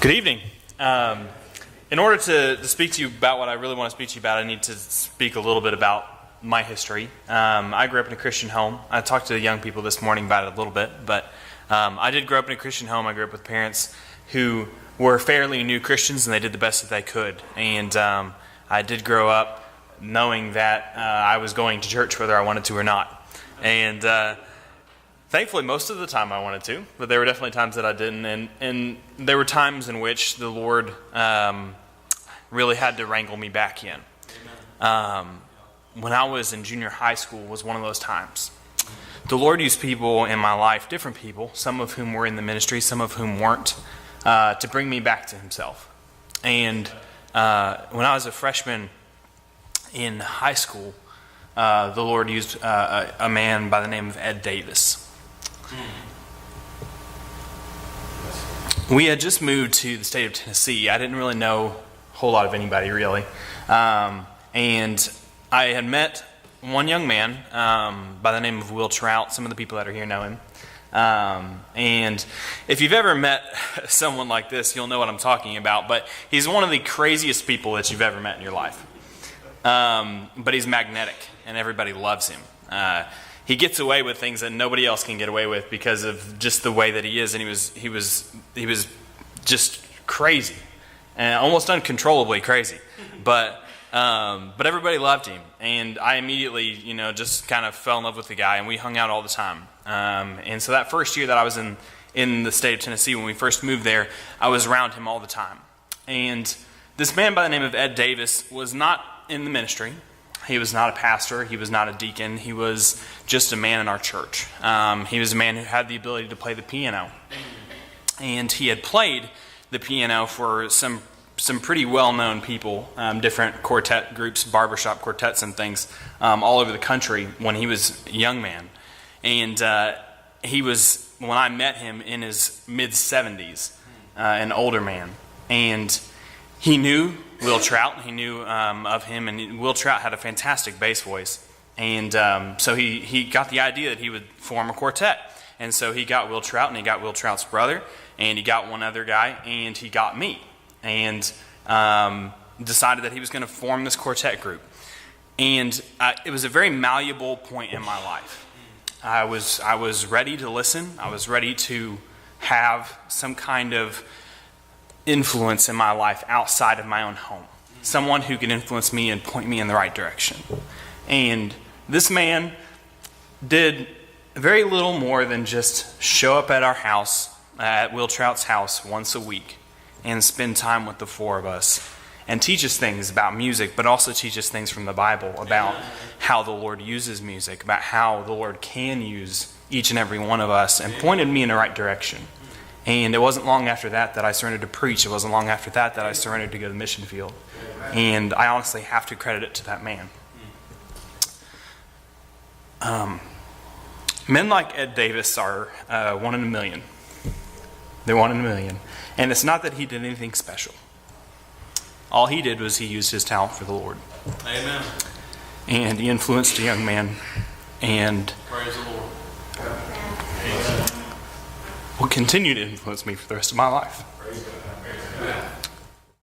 Good evening. In order to speak to you about what I really want to speak to you about, I need to speak a little bit about my history. I grew up in a Christian home. I talked to the young people this morning about it a little bit, but I did grow up in a Christian home. I grew up with parents who were fairly new Christians, and they did the best that they could. And I did grow up knowing that I was going to church whether I wanted to or not. And thankfully, most of the time I wanted to, but there were definitely times that I didn't. And there were times in which the Lord really had to wrangle me back in. When I was in junior high school was one of those times. The Lord used people in my life, different people, some of whom were in the ministry, some of whom weren't, to bring me back to Himself. And when I was a freshman in high school, the Lord used a man by the name of Ed Davis. We had just moved to the state of Tennessee. I didn't really know a whole lot of anybody, really. And I had met one young man by the name of Will Trout. Some of the people that are here know him. And if you've ever met someone like this, you'll know what I'm talking about. But he's one of the craziest people that you've ever met in your life. But he's magnetic, and everybody loves him. He gets away with things that nobody else can get away with because of just the way that he is, and he was just crazy, and almost uncontrollably crazy. But everybody loved him, and I immediately, just kind of fell in love with the guy, and we hung out all the time. And so that first year that I was in the state of Tennessee, when we first moved there, I was around him all the time. And this man by the name of Ed Davis was not in the ministry. He was not a pastor. He was not a deacon. He was just a man in our church. He was a man who had the ability to play the piano. And he had played the piano for some pretty well-known people, different quartet groups, barbershop quartets and things, all over the country when he was a young man. And he was, when I met him, in his mid-70s, an older man. And he knew Will Trout. He knew of him, and Will Trout had a fantastic bass voice. And so he got the idea that he would form a quartet. And so he got Will Trout, and he got Will Trout's brother, and he got one other guy, and he got me. And decided that he was going to form this quartet group. And it was a very malleable point in my life. I was ready to listen. I was ready to have some kind of influence in my life outside of my own home. Someone who could influence me and point me in the right direction. And this man did very little more than just show up at our house, at Will Trout's house, once a week and spend time with the four of us and teach us things about music, but also teach us things from the Bible about how the Lord uses music, about how the Lord can use each and every one of us, and pointed me in the right direction. And it wasn't long after that I surrendered to preach. It wasn't long after that I surrendered to go to the mission field. And I honestly have to credit it to that man. Men like Ed Davis are 1 in a million. They're 1 in a million. And it's not that he did anything special. All he did was he used his talent for the Lord. Amen. And he influenced a young man. And praise the Lord. Will continue to influence me for the rest of my life. Praise God.